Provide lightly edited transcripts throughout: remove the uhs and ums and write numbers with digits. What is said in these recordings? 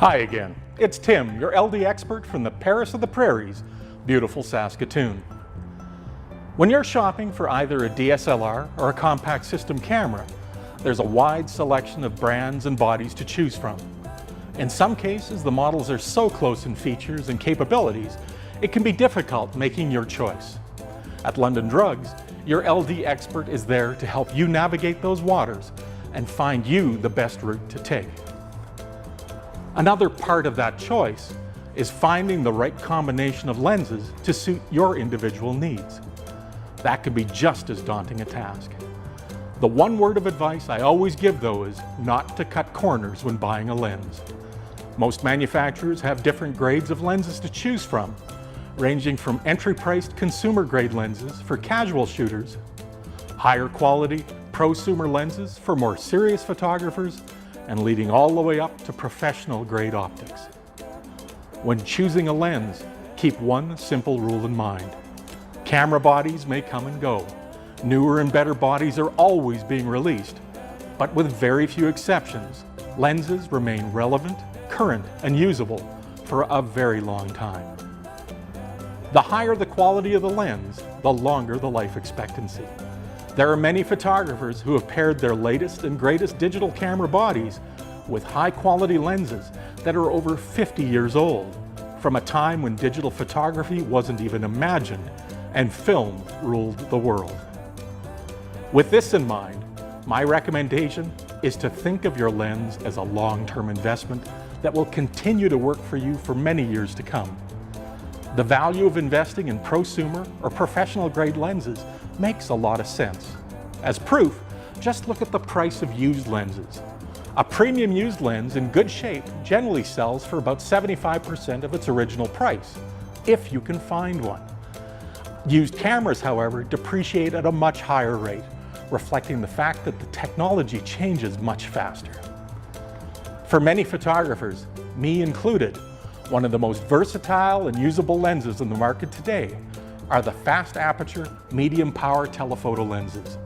Hi again, it's Tim, your LD expert from the Paris of the Prairies, beautiful Saskatoon. When you're shopping for either a DSLR or a compact system camera, there's a wide selection of brands and bodies to choose from. In some cases, the models are so close in features and capabilities, it can be difficult making your choice. At London Drugs, your LD expert is there to help you navigate those waters and find you the best route to take. Another part of that choice is finding the right combination of lenses to suit your individual needs. That can be just as daunting a task. The one word of advice I always give, though, is not to cut corners when buying a lens. Most manufacturers have different grades of lenses to choose from, ranging from entry-priced consumer-grade lenses for casual shooters, higher quality prosumer lenses for more serious photographers, and leading all the way up to professional-grade optics. When choosing a lens, keep one simple rule in mind. Camera bodies may come and go. Newer and better bodies are always being released, but with very few exceptions, lenses remain relevant, current, and usable for a very long time. The higher the quality of the lens, the longer the life expectancy. There are many photographers who have paired their latest and greatest digital camera bodies with high-quality lenses that are over 50 years old, from a time when digital photography wasn't even imagined and film ruled the world. With this in mind, my recommendation is to think of your lens as a long-term investment that will continue to work for you for many years to come. The value of investing in prosumer or professional-grade lenses makes a lot of sense. As proof, just look at the price of used lenses. A premium used lens in good shape generally sells for about 75% of its original price, if you can find one. Used cameras, however, depreciate at a much higher rate, reflecting the fact that the technology changes much faster. For many photographers, me included, one of the most versatile and usable lenses in the market today are the fast aperture, medium power telephoto lenses.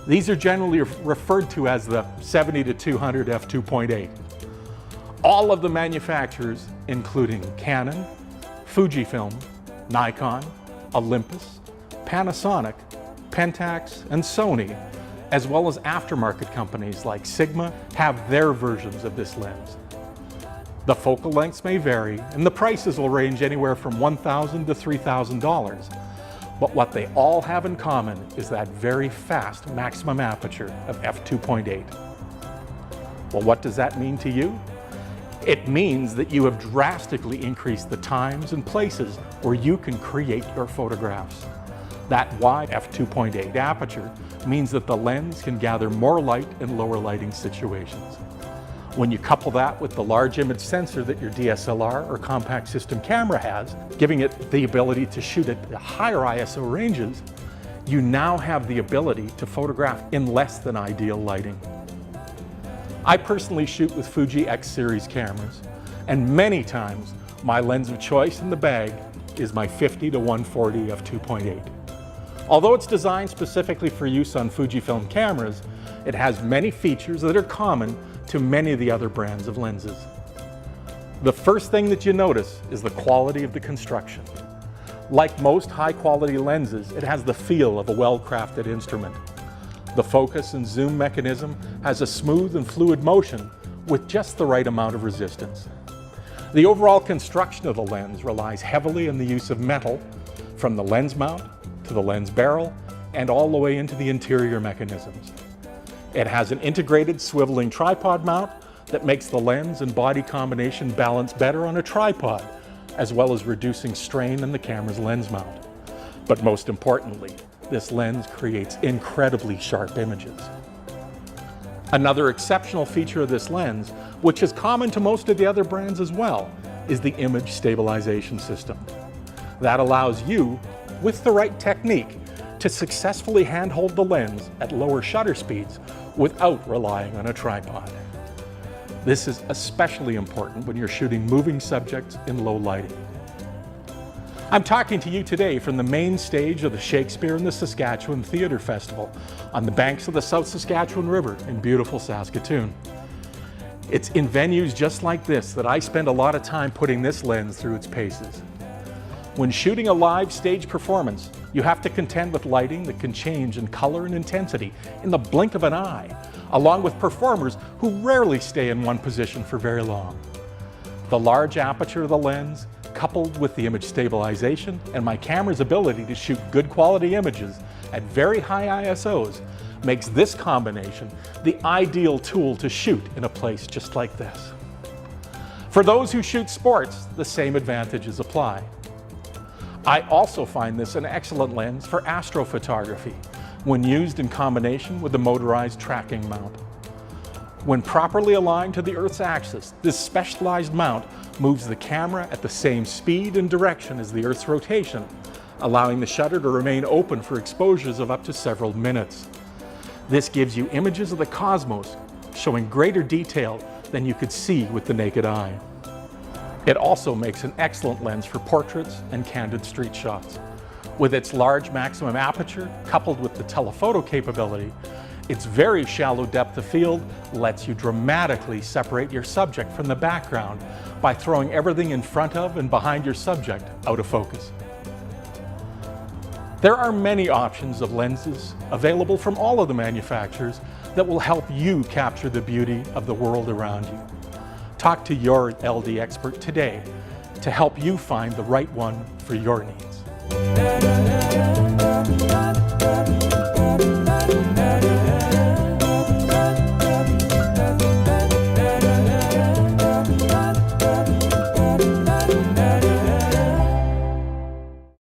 These are generally referred to as the 70-200 f2.8. All of the manufacturers, including Canon, Fujifilm, Nikon, Olympus, Panasonic, Pentax, and Sony, as well as aftermarket companies like Sigma, have their versions of this lens. The focal lengths may vary, and the prices will range anywhere from $1,000 to $3,000. But what they all have in common is that very fast maximum aperture of f2.8. Well, what does that mean to you? It means that you have drastically increased the times and places where you can create your photographs. That wide f2.8 aperture means that the lens can gather more light in lower lighting situations. When you couple that with the large image sensor that your DSLR or compact system camera has, giving it the ability to shoot at higher ISO ranges, you now have the ability to photograph in less than ideal lighting. I personally shoot with Fuji X series cameras, and many times my lens of choice in the bag is my 50-140 f2.8. Although it's designed specifically for use on Fujifilm cameras, it has many features that are common to many of the other brands of lenses. The first thing that you notice is the quality of the construction. Like most high-quality lenses, it has the feel of a well-crafted instrument. The focus and zoom mechanism has a smooth and fluid motion with just the right amount of resistance. The overall construction of the lens relies heavily on the use of metal, from the lens mount to the lens barrel and all the way into the interior mechanisms. It has an integrated swiveling tripod mount that makes the lens and body combination balance better on a tripod, as well as reducing strain on the camera's lens mount. But most importantly, this lens creates incredibly sharp images. Another exceptional feature of this lens, which is common to most of the other brands as well, is the image stabilization system. That allows you, with the right technique, to successfully handhold the lens at lower shutter speeds without relying on a tripod. This is especially important when you're shooting moving subjects in low lighting. I'm talking to you today from the main stage of the Shakespeare in the Saskatchewan Theatre Festival on the banks of the South Saskatchewan River in beautiful Saskatoon. It's in venues just like this that I spend a lot of time putting this lens through its paces. When shooting a live stage performance, you have to contend with lighting that can change in color and intensity in the blink of an eye, along with performers who rarely stay in one position for very long. The large aperture of the lens, coupled with the image stabilization and my camera's ability to shoot good quality images at very high ISOs, makes this combination the ideal tool to shoot in a place just like this. For those who shoot sports, the same advantages apply. I also find this an excellent lens for astrophotography when used in combination with a motorized tracking mount. When properly aligned to the Earth's axis, this specialized mount moves the camera at the same speed and direction as the Earth's rotation, allowing the shutter to remain open for exposures of up to several minutes. This gives you images of the cosmos showing greater detail than you could see with the naked eye. It also makes an excellent lens for portraits and candid street shots. With its large maximum aperture, coupled with the telephoto capability, its very shallow depth of field lets you dramatically separate your subject from the background by throwing everything in front of and behind your subject out of focus. There are many options of lenses available from all of the manufacturers that will help you capture the beauty of the world around you. Talk to your LD expert today to help you find the right one for your needs.